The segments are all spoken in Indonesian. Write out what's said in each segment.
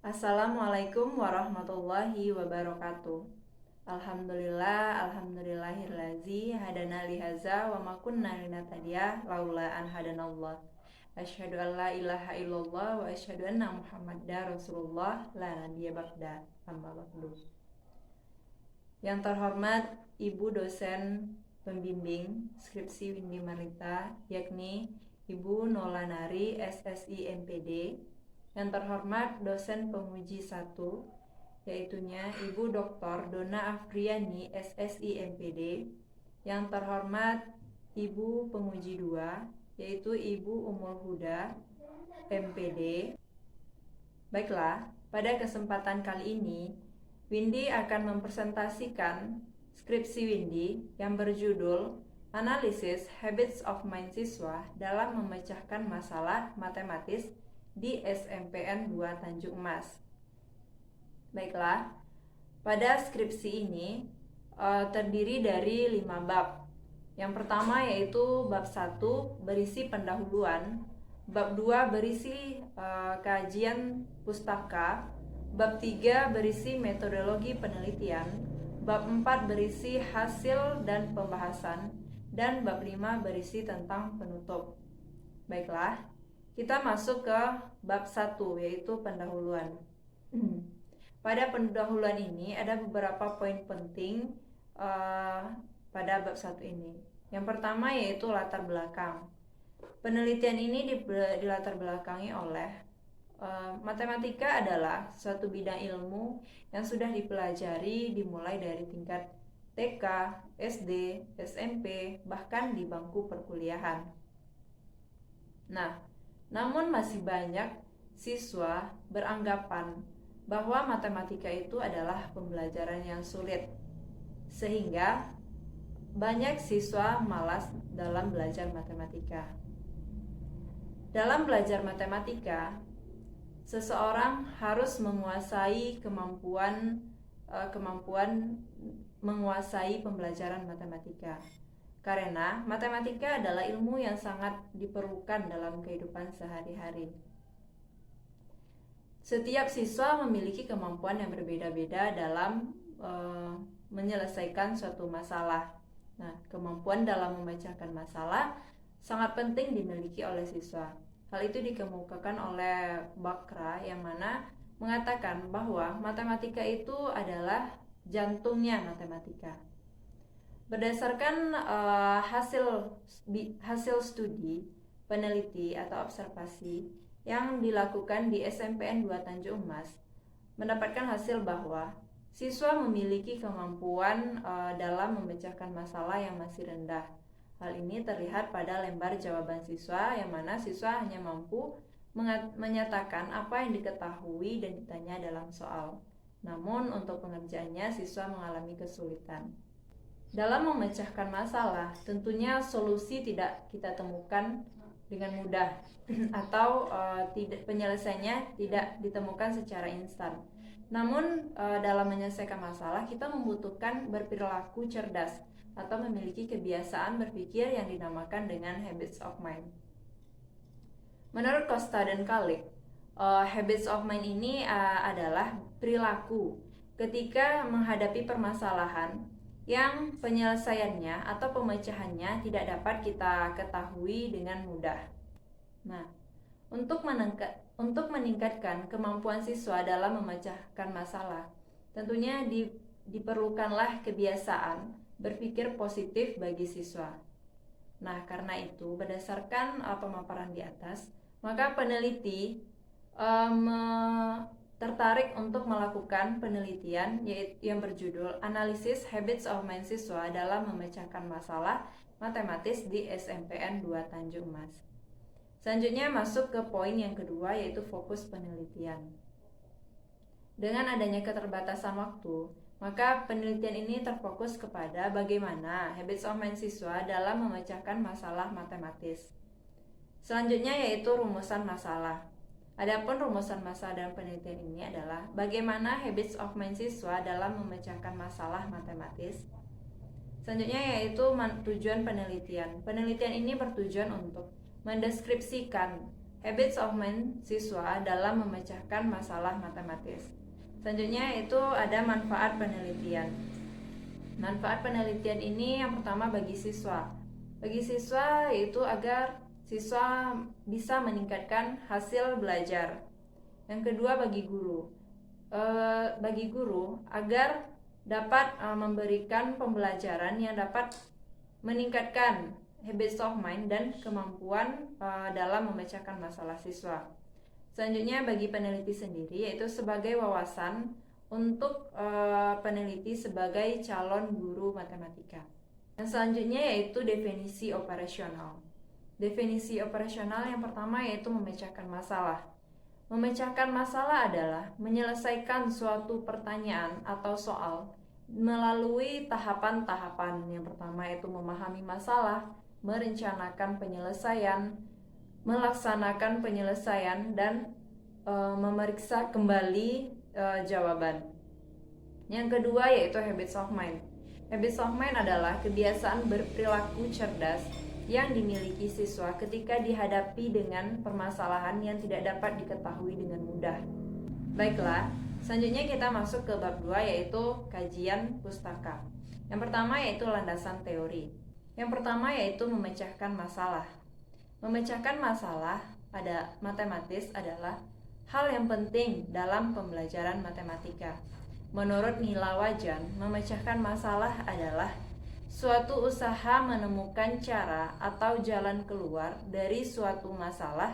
Assalamualaikum warahmatullahi wabarakatuh. Alhamdulillahirlazi hadana lihaza wa ma kunna linahtadiya laula an hadanallah. Asyhadu an la ilaha illallah wa asyhadu anna Muhammadar Rasulullah la nabiyya ba'da. Amma ba'du. Yang terhormat Ibu dosen pembimbing skripsi Windy Marita, yakni Ibu Nolanari SSI MPD. Yang terhormat dosen penguji 1, yaitunya Ibu Dr. Dona Afriani SSI MPD. Yang terhormat Ibu penguji 2, yaitu Ibu Umul Huda MPD. Baiklah, pada kesempatan kali ini Windy akan mempresentasikan skripsi Windy yang berjudul Analisis Habits of Mind Siswa dalam Memecahkan Masalah Matematis di SMPN 2 Tanjung Mas. Baiklah, pada skripsi ini terdiri dari 5 bab. Yang pertama yaitu bab 1 berisi pendahuluan, bab 2 berisi kajian pustaka, bab 3 berisi metodologi penelitian, bab 4 berisi hasil dan pembahasan, dan bab 5 berisi tentang penutup. Baiklah, kita masuk ke bab 1, yaitu pendahuluan. Pada pendahuluan ini ada beberapa poin penting pada bab 1 ini. Yang pertama yaitu latar belakang. Penelitian ini dilatar belakangi oleh matematika adalah suatu bidang ilmu yang sudah dipelajari dimulai dari tingkat TK, SD, SMP, bahkan di bangku perkuliahan. Namun masih banyak siswa beranggapan bahwa matematika itu adalah pembelajaran yang sulit, sehingga banyak siswa malas dalam belajar matematika. Dalam belajar matematika, seseorang harus menguasai kemampuan menguasai pembelajaran matematika. Karena matematika adalah ilmu yang sangat diperlukan dalam kehidupan sehari-hari. Setiap siswa memiliki kemampuan yang berbeda-beda dalam menyelesaikan suatu masalah. Kemampuan dalam memecahkan masalah sangat penting dimiliki oleh siswa. Hal itu dikemukakan oleh Bakra yang mana mengatakan bahwa matematika itu adalah jantungnya matematika. Berdasarkan hasil studi, peneliti atau observasi yang dilakukan di SMPN 2 Tanjung Mas, mendapatkan hasil bahwa siswa memiliki kemampuan dalam memecahkan masalah yang masih rendah. Hal ini terlihat pada lembar jawaban siswa yang mana siswa hanya mampu menyatakan apa yang diketahui dan ditanya dalam soal. Namun untuk pengerjaannya siswa mengalami kesulitan. Dalam memecahkan masalah, tentunya solusi tidak kita temukan dengan mudah atau penyelesaiannya tidak ditemukan secara instan. Namun dalam menyelesaikan masalah kita membutuhkan berperilaku cerdas atau memiliki kebiasaan berpikir yang dinamakan dengan habits of mind. Menurut Costa dan Kalik, habits of mind ini adalah perilaku ketika menghadapi permasalahan yang penyelesaiannya atau pemecahannya tidak dapat kita ketahui dengan mudah. Untuk meningkatkan kemampuan siswa dalam memecahkan masalah, tentunya diperlukanlah kebiasaan berpikir positif bagi siswa. Karena itu berdasarkan pemaparan di atas, maka peneliti tertarik untuk melakukan penelitian yang berjudul Analisis Habits of Mind Siswa dalam Memecahkan Masalah Matematis di SMPN 2 Tanjung Mas. Selanjutnya masuk ke poin yang kedua, yaitu fokus penelitian. Dengan adanya keterbatasan waktu, maka penelitian ini terfokus kepada bagaimana habits of mind siswa dalam memecahkan masalah matematis. Selanjutnya yaitu rumusan masalah. Adapun rumusan masalah dalam penelitian ini adalah bagaimana habits of mind siswa dalam memecahkan masalah matematis. Selanjutnya yaitu tujuan penelitian. Penelitian ini bertujuan untuk mendeskripsikan habits of mind siswa dalam memecahkan masalah matematis. Selanjutnya itu ada manfaat penelitian. Manfaat penelitian ini yang pertama bagi siswa. Bagi siswa yaitu agar siswa bisa meningkatkan hasil belajar. Yang kedua bagi guru. Bagi guru agar dapat memberikan pembelajaran yang dapat meningkatkan habits of mind dan kemampuan dalam memecahkan masalah siswa. Selanjutnya bagi peneliti sendiri yaitu sebagai wawasan untuk peneliti sebagai calon guru matematika. Yang selanjutnya yaitu definisi operasional. Definisi operasional yang pertama yaitu memecahkan masalah. Memecahkan masalah adalah menyelesaikan suatu pertanyaan atau soal melalui tahapan-tahapan. Yang pertama yaitu memahami masalah, merencanakan penyelesaian, melaksanakan penyelesaian, dan memeriksa kembali jawaban. Yang kedua yaitu habits of mind. Habits of mind adalah kebiasaan berperilaku cerdas yang dimiliki siswa ketika dihadapi dengan permasalahan yang tidak dapat diketahui dengan mudah. Baiklah, selanjutnya kita masuk ke bab 2 yaitu kajian pustaka. Yang pertama yaitu landasan teori. Yang pertama yaitu memecahkan masalah. Memecahkan masalah pada matematis adalah hal yang penting dalam pembelajaran matematika. Menurut Nila Wajan, memecahkan masalah adalah suatu usaha menemukan cara atau jalan keluar dari suatu masalah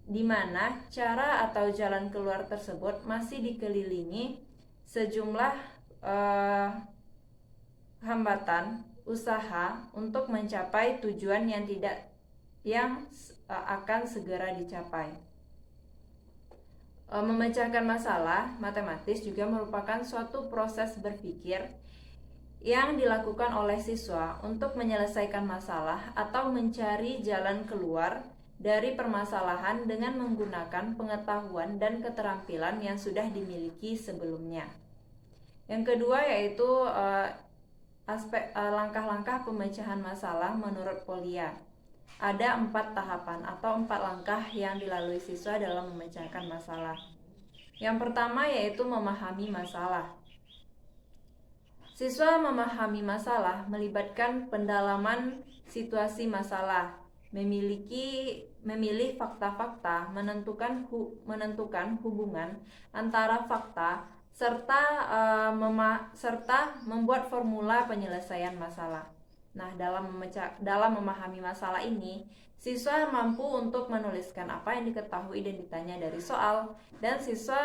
di mana cara atau jalan keluar tersebut masih dikelilingi sejumlah hambatan usaha untuk mencapai tujuan yang akan segera dicapai. Memecahkan masalah matematis juga merupakan suatu proses berpikir yang dilakukan oleh siswa untuk menyelesaikan masalah atau mencari jalan keluar dari permasalahan dengan menggunakan pengetahuan dan keterampilan yang sudah dimiliki sebelumnya. Yang kedua yaitu langkah-langkah pemecahan masalah menurut Polya. Ada 4 tahapan atau 4 langkah yang dilalui siswa dalam memecahkan masalah. Yang pertama yaitu memahami masalah. Siswa memahami masalah melibatkan pendalaman situasi masalah, memilih fakta-fakta, menentukan hubungan antara fakta, serta membuat formula penyelesaian masalah. Nah, dalam memahami masalah ini, siswa mampu untuk menuliskan apa yang diketahui dan ditanya dari soal, dan siswa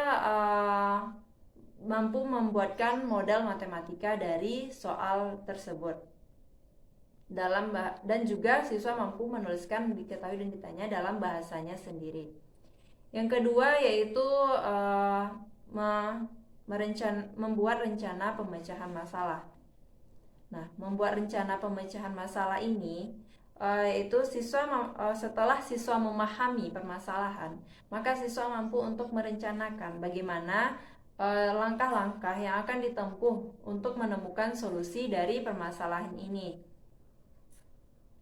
mampu membuatkan model matematika dari soal tersebut. Dan juga siswa mampu menuliskan diketahui dan ditanya dalam bahasanya sendiri. Yang kedua yaitu membuat rencana pemecahan masalah. Nah, membuat rencana pemecahan masalah ini yaitu setelah siswa memahami permasalahan, maka siswa mampu untuk merencanakan bagaimana langkah-langkah yang akan ditempuh untuk menemukan solusi dari permasalahan ini.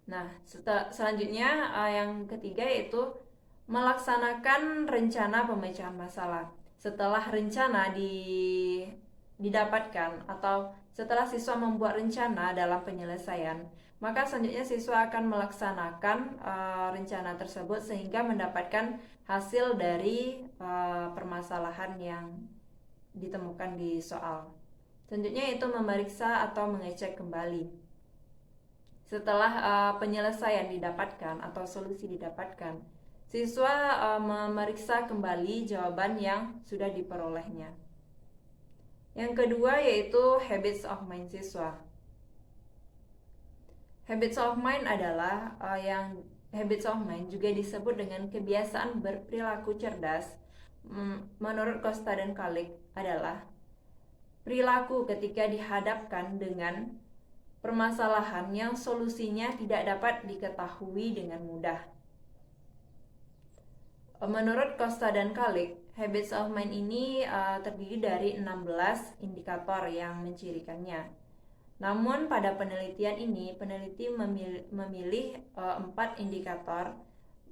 Nah, selanjutnya yang ketiga yaitu melaksanakan rencana pemecahan masalah. Setelah rencana didapatkan atau setelah siswa membuat rencana dalam penyelesaian, maka selanjutnya siswa akan melaksanakan rencana tersebut sehingga mendapatkan hasil dari permasalahan yang ditemukan di soal. Selanjutnya itu memeriksa atau mengecek kembali. Setelah penyelesaian didapatkan atau solusi didapatkan, siswa memeriksa kembali jawaban yang sudah diperolehnya. Yang kedua yaitu habits of mind siswa. Habits of mind adalah habits of mind juga disebut dengan kebiasaan berperilaku cerdas. Menurut Costa dan Kalik adalah perilaku ketika dihadapkan dengan permasalahan yang solusinya tidak dapat diketahui dengan mudah. Menurut Costa dan Kalik, habits of mind ini terdiri dari 16 indikator yang mencirikannya. Namun pada penelitian ini, peneliti memilih 4 indikator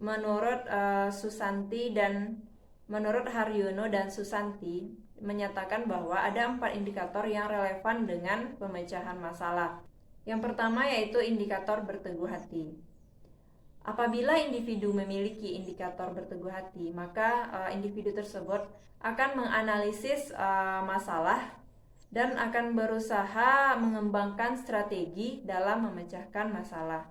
menurut Susanti dan menurut Haryono dan Susanti menyatakan bahwa ada 4 indikator yang relevan dengan pemecahan masalah. Yang pertama yaitu indikator berteguh hati. Apabila individu memiliki indikator berteguh hati, maka individu tersebut akan menganalisis masalah dan akan berusaha mengembangkan strategi dalam memecahkan masalah.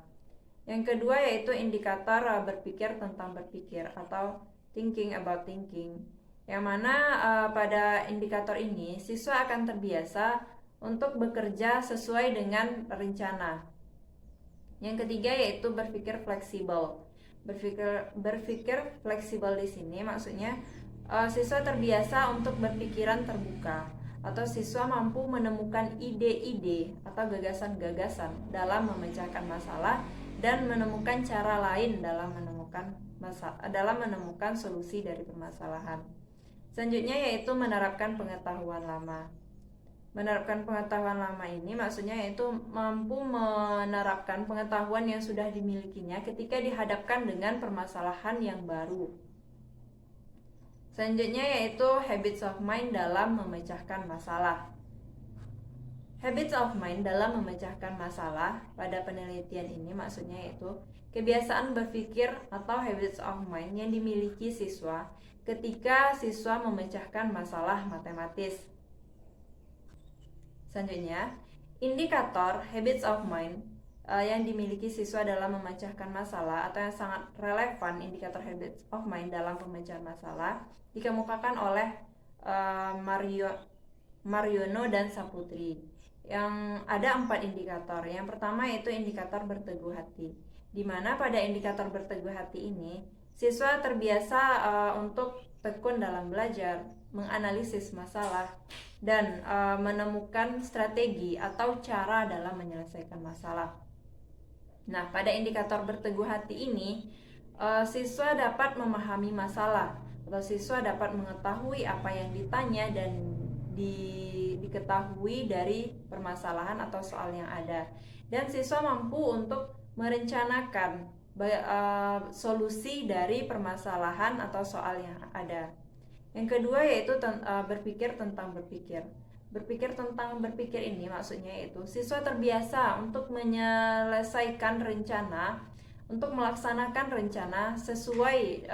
Yang kedua yaitu indikator berpikir tentang berpikir atau thinking about thinking, yang mana pada indikator ini siswa akan terbiasa untuk bekerja sesuai dengan rencana. Yang ketiga yaitu berpikir fleksibel. Berpikir fleksibel di sini maksudnya siswa terbiasa untuk berpikiran terbuka, atau siswa mampu menemukan ide-ide atau gagasan-gagasan dalam memecahkan masalah dan menemukan cara lain dalam menemukan solusi dari permasalahan. Selanjutnya yaitu menerapkan pengetahuan lama. Menerapkan pengetahuan lama ini maksudnya yaitu mampu menerapkan pengetahuan yang sudah dimilikinya ketika dihadapkan dengan permasalahan yang baru. Selanjutnya yaitu habits of mind dalam memecahkan masalah. Habits of mind dalam memecahkan masalah pada penelitian ini maksudnya yaitu kebiasaan berpikir atau habits of mind yang dimiliki siswa ketika siswa memecahkan masalah matematis. Selanjutnya, indikator habits of mind yang dimiliki siswa dalam memecahkan masalah atau yang sangat relevan indikator habits of mind dalam pemecahan masalah dikemukakan oleh Mariono dan Saputri. Yang ada 4 indikator. Yang pertama yaitu indikator berteguh hati, di mana pada indikator berteguh hati ini siswa terbiasa untuk tekun dalam belajar, menganalisis masalah, dan menemukan strategi atau cara dalam menyelesaikan masalah. Nah, pada indikator berteguh hati ini siswa dapat memahami masalah, atau siswa dapat mengetahui apa yang ditanya dan diketahui dari permasalahan atau soal yang ada, dan siswa mampu untuk merencanakan solusi dari permasalahan atau soal yang ada. Yang kedua yaitu berpikir tentang berpikir. Berpikir tentang berpikir ini maksudnya yaitu siswa terbiasa untuk menyelesaikan rencana, untuk melaksanakan rencana sesuai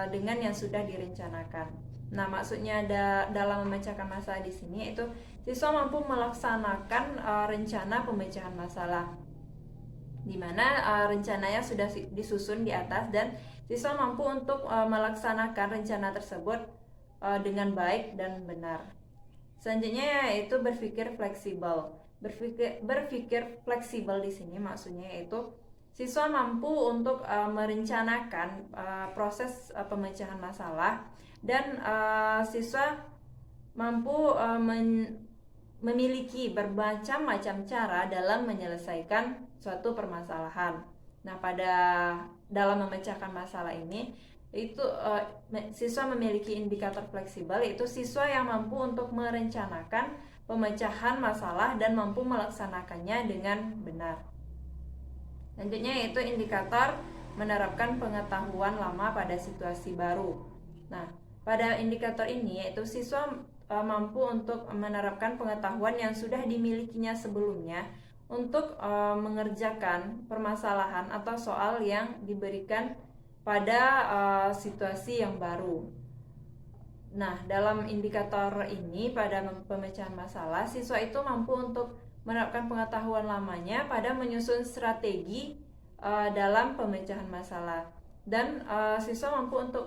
dengan yang sudah direncanakan. Nah, maksudnya dalam memecahkan masalah di sini yaitu siswa mampu melaksanakan rencana pemecahan masalah, di mana rencananya sudah disusun di atas dan siswa mampu untuk melaksanakan rencana tersebut dengan baik dan benar. Selanjutnya yaitu berpikir fleksibel. Berpikir fleksibel di sini maksudnya yaitu siswa mampu untuk merencanakan proses pemecahan masalah, dan siswa mampu memiliki bermacam-macam cara dalam menyelesaikan suatu permasalahan. Nah, dalam memecahkan masalah ini itu siswa memiliki indikator fleksibel, yaitu siswa yang mampu untuk merencanakan pemecahan masalah dan mampu melaksanakannya dengan benar. Selanjutnya yaitu indikator menerapkan pengetahuan lama pada situasi baru. Nah, pada indikator ini yaitu siswa mampu untuk menerapkan pengetahuan yang sudah dimilikinya sebelumnya untuk mengerjakan permasalahan atau soal yang diberikan pada situasi yang baru. Nah, dalam indikator ini pada pemecahan masalah, siswa itu mampu untuk menerapkan pengetahuan lamanya pada menyusun strategi dalam pemecahan masalah, dan siswa mampu untuk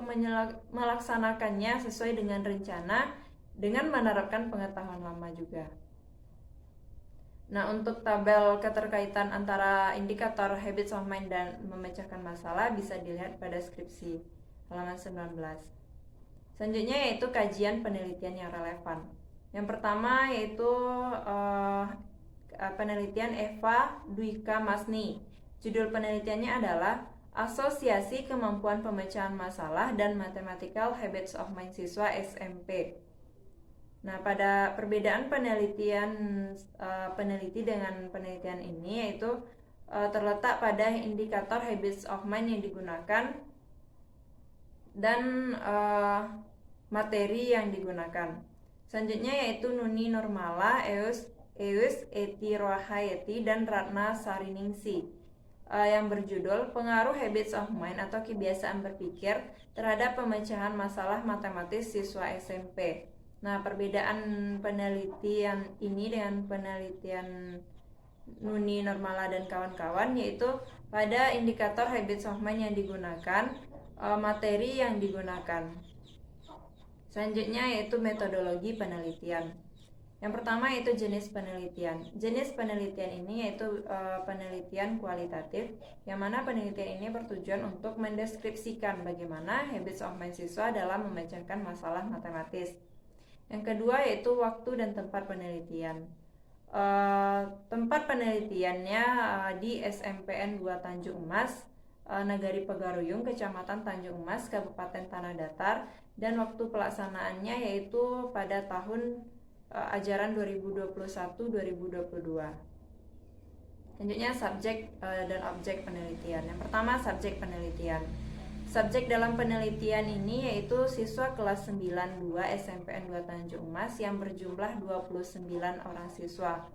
melaksanakannya sesuai dengan rencana dengan menerapkan pengetahuan lama juga. Nah, untuk tabel keterkaitan antara indikator habits of mind dan memecahkan masalah bisa dilihat pada skripsi halaman 19. Selanjutnya yaitu kajian penelitian yang relevan. Yang pertama yaitu penelitian Eva Dwika Masni. Judul penelitiannya adalah Asosiasi Kemampuan Pemecahan Masalah dan Mathematical Habits of Mind Siswa SMP. Nah, pada perbedaan peneliti dengan penelitian ini yaitu terletak pada indikator habits of mind yang digunakan dan materi yang digunakan. Selanjutnya yaitu Nuni Normala, Eus Eti Rohayeti, dan Ratna Sariningsi yang berjudul Pengaruh Habits of Mind atau Kebiasaan Berpikir terhadap Pemecahan Masalah Matematis Siswa SMP. Nah, perbedaan penelitian ini dengan penelitian Nuni Normala dan kawan-kawan yaitu pada indikator habits of mind yang digunakan, materi yang digunakan. Selanjutnya yaitu metodologi penelitian. Yang pertama yaitu jenis penelitian. Jenis penelitian ini yaitu penelitian kualitatif, yang mana penelitian ini bertujuan untuk mendeskripsikan bagaimana habits of mind siswa dalam memecahkan masalah matematis. Yang kedua yaitu waktu dan tempat penelitian. Tempat penelitiannya di SMPN 2 Tanjung Emas, Nagari Pegaruyung, Kecamatan Tanjung Emas, Kabupaten Tanah Datar, dan waktu pelaksanaannya yaitu pada tahun ajaran 2021-2022. Selanjutnya subjek dan objek penelitian. Yang pertama subjek penelitian. Subjek dalam penelitian ini yaitu siswa kelas 92 SMPN 2 Tanjung Emas yang berjumlah 29 orang siswa.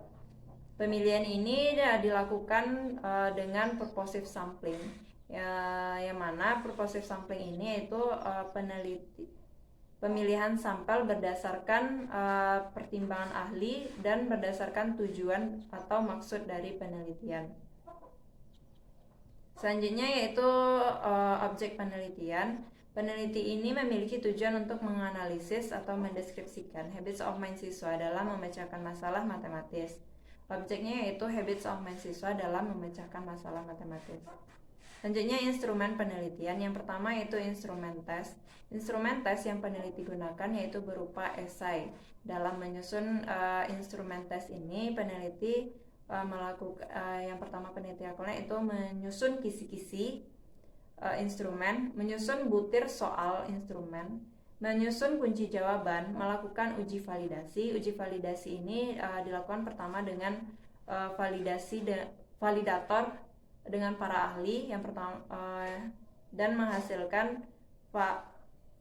Pemilihan ini dilakukan dengan purposive sampling, yang mana purposive sampling ini yaitu pemilihan sampel berdasarkan pertimbangan ahli dan berdasarkan tujuan atau maksud dari penelitian. Selanjutnya yaitu objek penelitian. Peneliti ini memiliki tujuan untuk menganalisis atau mendeskripsikan habits of mind siswa dalam memecahkan masalah matematis. Objeknya yaitu habits of mind siswa dalam memecahkan masalah matematis. Selanjutnya instrumen penelitian. Yang pertama yaitu instrumen tes. Instrumen tes yang peneliti gunakan yaitu berupa esai. Dalam menyusun instrumen tes ini, peneliti melakukan yang pertama peneliti lakukan itu menyusun kisi-kisi instrumen, menyusun butir soal instrumen, menyusun kunci jawaban, melakukan uji validasi. Uji validasi ini dilakukan pertama dengan validator dengan para ahli yang pertama dan menghasilkan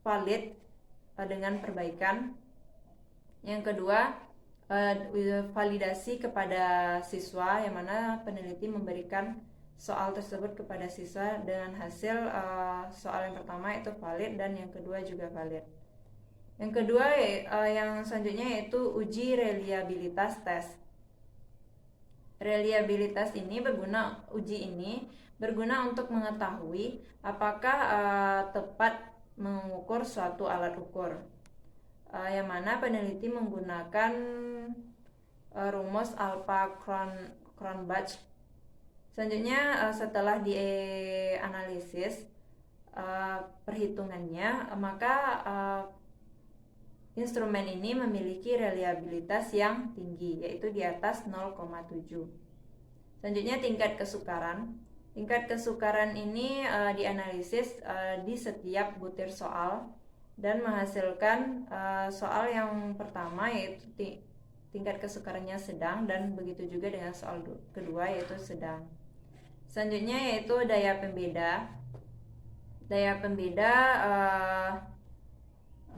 valid dengan perbaikan. Yang kedua validasi kepada siswa, yang mana peneliti memberikan soal tersebut kepada siswa dengan hasil soal yang pertama itu valid dan yang kedua juga valid. Yang kedua yang selanjutnya yaitu uji reliabilitas tes. Reliabilitas ini uji ini berguna untuk mengetahui apakah tepat mengukur suatu alat ukur. Yang mana peneliti menggunakan rumus Alpha-Cronbach. Selanjutnya setelah dianalisis perhitungannya, maka instrumen ini memiliki reliabilitas yang tinggi, yaitu di atas 0,7. Selanjutnya tingkat kesukaran. Tingkat kesukaran ini dianalisis di setiap butir soal dan menghasilkan soal yang pertama yaitu tingkat kesukarannya sedang, dan begitu juga dengan soal kedua yaitu sedang. Selanjutnya yaitu daya pembeda. Daya pembeda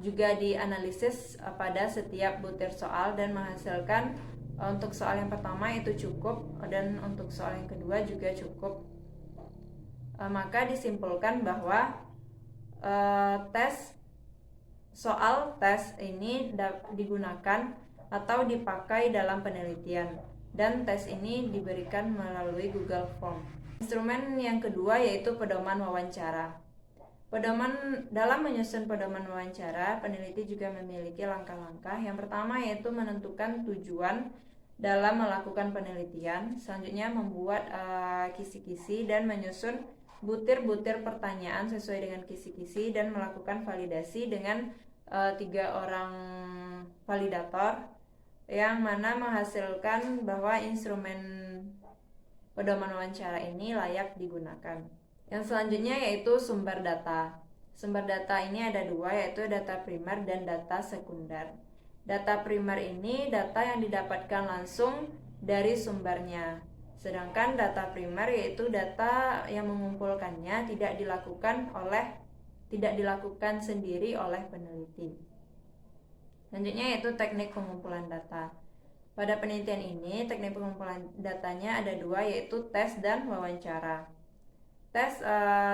juga dianalisis pada setiap butir soal dan menghasilkan untuk soal yang pertama itu cukup dan untuk soal yang kedua juga cukup. Maka disimpulkan bahwa soal tes ini digunakan atau dipakai dalam penelitian, dan tes ini diberikan melalui Google Form. Instrumen yang kedua yaitu pedoman wawancara. Dalam menyusun pedoman wawancara, peneliti juga memiliki langkah-langkah. Yang pertama yaitu menentukan tujuan dalam melakukan penelitian. Selanjutnya membuat kisi-kisi dan menyusun butir-butir pertanyaan sesuai dengan kisi-kisi dan melakukan validasi dengan 3 orang validator, yang mana menghasilkan bahwa instrumen pedoman wawancara ini layak digunakan. Yang selanjutnya yaitu sumber data. Sumber data ini ada 2, yaitu data primer dan data sekunder. Data primer ini data yang didapatkan langsung dari sumbernya. Sedangkan data primer yaitu data yang mengumpulkannya tidak dilakukan oleh tidak dilakukan sendiri oleh peneliti. Selanjutnya yaitu teknik pengumpulan data. Pada penelitian ini, teknik pengumpulan datanya ada dua, yaitu tes dan wawancara. Tes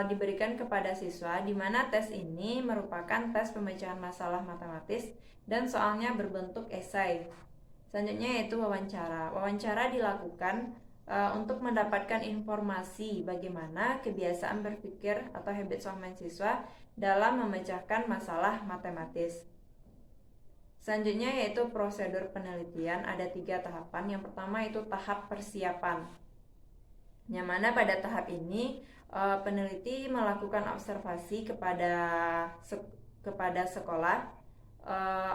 diberikan kepada siswa, di mana tes ini merupakan tes pemecahan masalah matematis dan soalnya berbentuk esai. Selanjutnya yaitu wawancara. Wawancara dilakukan untuk mendapatkan informasi bagaimana kebiasaan berpikir atau habits of mind siswa dalam memecahkan masalah matematis. Selanjutnya yaitu prosedur penelitian, ada 3 tahapan. Yang pertama itu tahap persiapan, yang mana pada tahap ini peneliti melakukan observasi kepada sekolah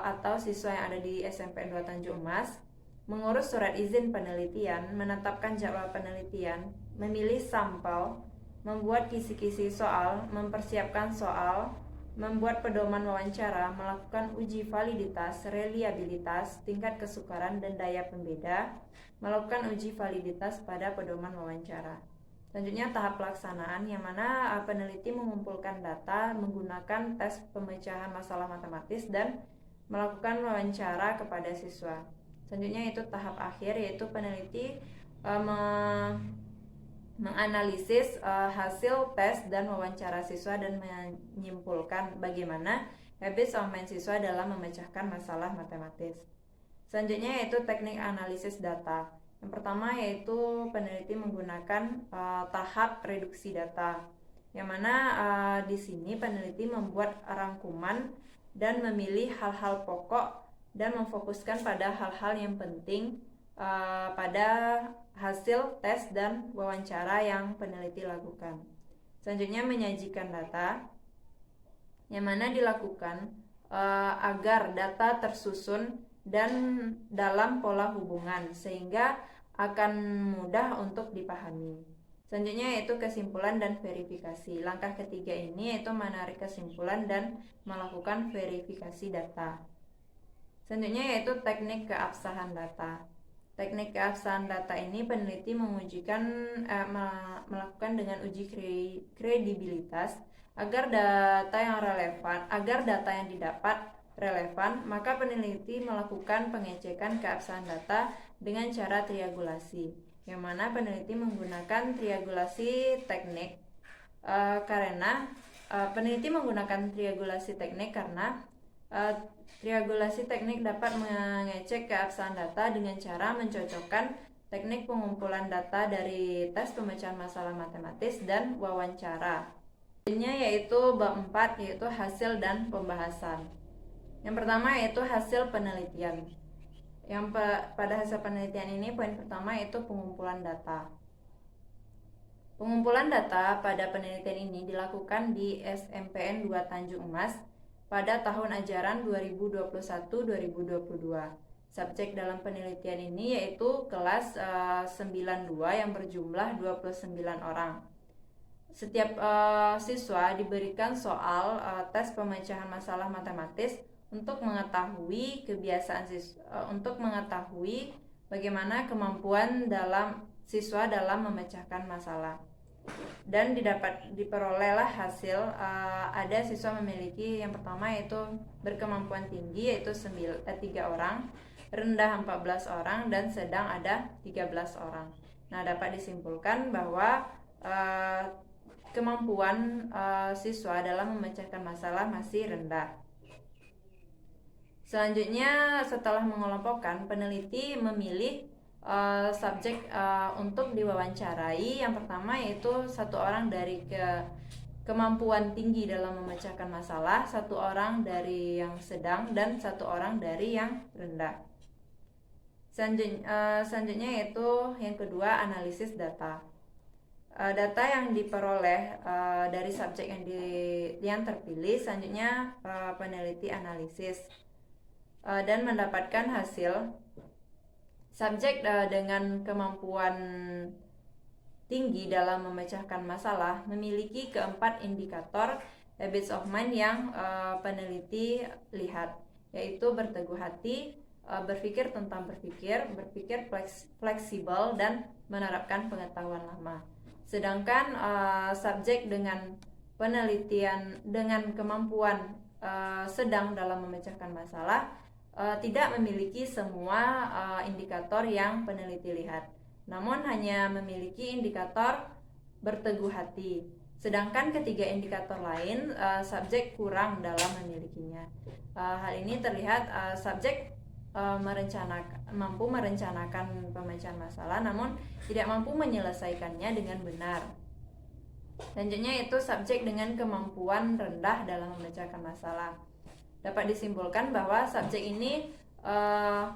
atau siswa yang ada di SMP 2 Tanjung Emas, mengurus surat izin penelitian, menetapkan jadwal penelitian, memilih sampel, membuat kisi-kisi soal, mempersiapkan soal, membuat pedoman wawancara, melakukan uji validitas, reliabilitas, tingkat kesukaran, dan daya pembeda, melakukan uji validitas pada pedoman wawancara. Selanjutnya tahap pelaksanaan, yang mana peneliti mengumpulkan data menggunakan tes pemecahan masalah matematis dan melakukan wawancara kepada siswa. Selanjutnya itu tahap akhir, yaitu peneliti menganalisis hasil tes dan wawancara siswa dan menyimpulkan bagaimana habits of mind siswa dalam memecahkan masalah matematis. Selanjutnya yaitu teknik analisis data. Yang pertama yaitu peneliti menggunakan tahap reduksi data, yang mana di sini peneliti membuat rangkuman dan memilih hal-hal pokok dan memfokuskan pada hal-hal yang penting pada hasil tes dan wawancara yang peneliti lakukan. Selanjutnya menyajikan data, yang mana dilakukan agar data tersusun dan dalam pola hubungan sehingga akan mudah untuk dipahami. Selanjutnya yaitu kesimpulan dan verifikasi. Langkah ketiga ini yaitu menarik kesimpulan dan melakukan verifikasi data. Selanjutnya yaitu teknik keabsahan data. Teknik keabsahan data ini peneliti melakukan dengan uji kredibilitas agar data yang didapat relevan, maka peneliti melakukan pengecekan keabsahan data dengan cara triangulasi, yang mana peneliti menggunakan triangulasi teknik karena triangulasi teknik dapat mengecek keabsahan data dengan cara mencocokkan teknik pengumpulan data dari tes pemecahan masalah matematis dan wawancara. Selanjutnya yaitu bab 4, yaitu hasil dan pembahasan. Yang pertama yaitu hasil penelitian. Pada hasil penelitian ini poin pertama yaitu pengumpulan data. Pengumpulan data pada penelitian ini dilakukan di SMPN 2 Tanjung Emas pada tahun ajaran 2021-2022. Subjek dalam penelitian ini yaitu kelas 92 yang berjumlah 29 orang. Setiap siswa diberikan soal tes pemecahan masalah matematis untuk mengetahui bagaimana kemampuan siswa dalam memecahkan masalah. Dan diperolehlah hasil ada siswa memiliki yang pertama yaitu berkemampuan tinggi yaitu 3 orang, rendah 14 orang, dan sedang ada 13 orang. Nah, dapat disimpulkan bahwa kemampuan siswa dalam memecahkan masalah masih rendah. Selanjutnya setelah mengelompokkan, peneliti memilih subjek untuk diwawancarai. Yang pertama yaitu 1 orang dari kemampuan tinggi dalam memecahkan masalah, 1 orang dari yang sedang, dan 1 orang dari yang rendah. Selanjutnya yaitu yang kedua, analisis data. Data yang diperoleh dari subjek yang terpilih, selanjutnya peneliti analisis dan mendapatkan hasil. Subjek dengan kemampuan tinggi dalam memecahkan masalah memiliki keempat indikator habits of mind yang peneliti lihat, yaitu berteguh hati, berpikir tentang berpikir fleksibel, dan menerapkan pengetahuan lama. Sedangkan subjek dengan penelitian dengan kemampuan sedang dalam memecahkan masalah tidak memiliki semua indikator yang peneliti lihat, namun hanya memiliki indikator berteguh hati. Sedangkan ketiga indikator lain subjek kurang dalam memilikinya. Hal ini terlihat subjek mampu merencanakan pemecahan masalah, namun tidak mampu menyelesaikannya dengan benar. Selanjutnya itu subjek dengan kemampuan rendah dalam memecahkan masalah. Dapat disimpulkan bahwa subjek ini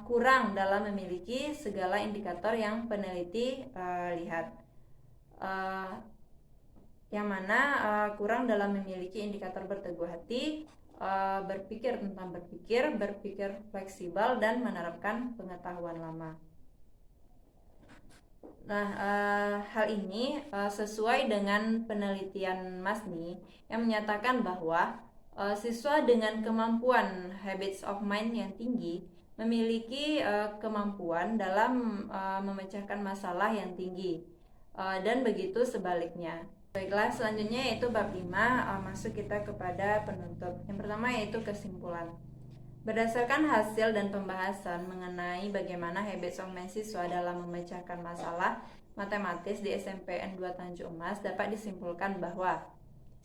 kurang dalam memiliki segala indikator yang peneliti lihat. Yang mana kurang dalam memiliki indikator berteguh hati, berpikir tentang berpikir fleksibel, dan menerapkan pengetahuan lama. Nah, hal ini sesuai dengan penelitian Masni yang menyatakan bahwa siswa dengan kemampuan habits of mind yang tinggi memiliki kemampuan dalam memecahkan masalah yang tinggi, dan begitu sebaliknya. Baiklah, selanjutnya yaitu bab 5, masuk kita kepada penutup. Yang pertama yaitu kesimpulan. Berdasarkan hasil dan pembahasan mengenai bagaimana habits of mind siswa dalam memecahkan masalah matematis di SMPN 2 Tanjung Emas, dapat disimpulkan bahwa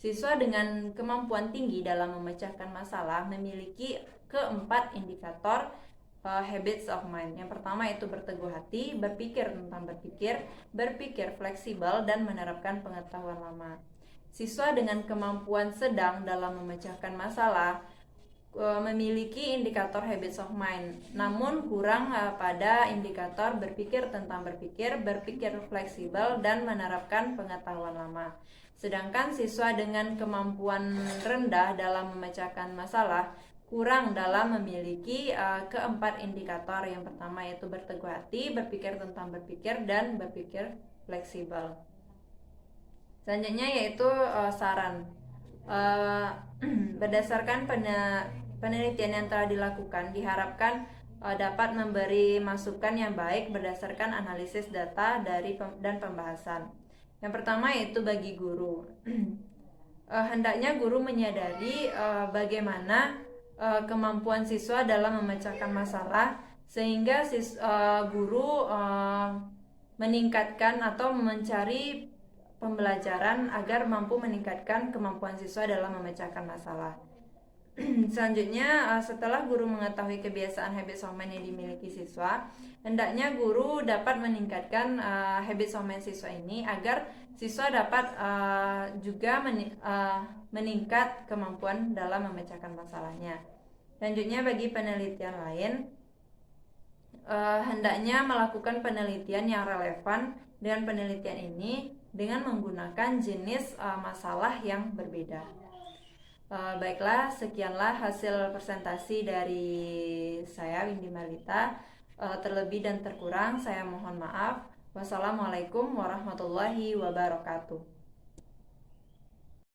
siswa dengan kemampuan tinggi dalam memecahkan masalah memiliki keempat indikator habits of mind. Yang pertama itu berteguh hati, berpikir tentang berpikir fleksibel, dan menerapkan pengetahuan lama. Siswa dengan kemampuan sedang dalam memecahkan masalah memiliki indikator habits of mind, namun kurang pada indikator berpikir tentang berpikir fleksibel, dan menerapkan pengetahuan lama. Sedangkan siswa dengan kemampuan rendah dalam memecahkan masalah kurang dalam memiliki keempat indikator. Yang pertama yaitu berteguh hati, berpikir tentang dan berpikir fleksibel. Selanjutnya yaitu saran. Berdasarkan penelitian yang telah dilakukan, diharapkan dapat memberi masukan yang baik berdasarkan analisis data dan pembahasan. Yang pertama yaitu bagi guru. Hendaknya guru menyadari bagaimana kemampuan siswa dalam memecahkan masalah, sehingga guru meningkatkan atau mencari pembelajaran agar mampu meningkatkan kemampuan siswa dalam memecahkan masalah. Selanjutnya, setelah guru mengetahui kebiasaan habits of mind yang dimiliki siswa, hendaknya guru dapat meningkatkan habits of mind siswa ini agar siswa dapat juga meningkat kemampuan dalam memecahkan masalahnya. Selanjutnya, bagi penelitian lain, hendaknya melakukan penelitian yang relevan dengan penelitian ini dengan menggunakan jenis masalah yang berbeda. Baiklah, sekianlah hasil presentasi dari saya, Windy Marlita. Terlebih dan terkurang saya mohon maaf. Wassalamualaikum warahmatullahi wabarakatuh.